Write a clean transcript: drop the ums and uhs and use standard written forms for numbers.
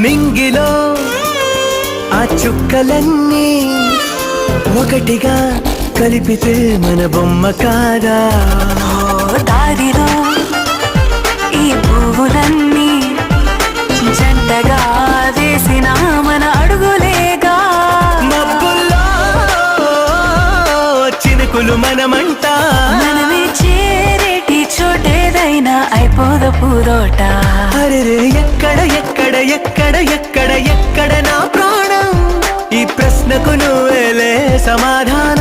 నింగిలో ఆ చుక్కలన్నీ ఒకటిగా కలిపితే మన బొమ్మ కాదా? దారిలో ఈ పువ్వులన్నీ జంటగా వేసిన మన అడుగులేగా. మబ్బుల్లో చినుకులు మనమంట, మనమే చేరేటి చోటేదైనా అయిపోద పూదోట. అరే ఎక్కడ ఎక్కడ ఎక్కడ ఎక్కడ ఎక్కడ నా ప్రాణం? ఈ ప్రశ్నకు నువ్వేలే సమాధానం.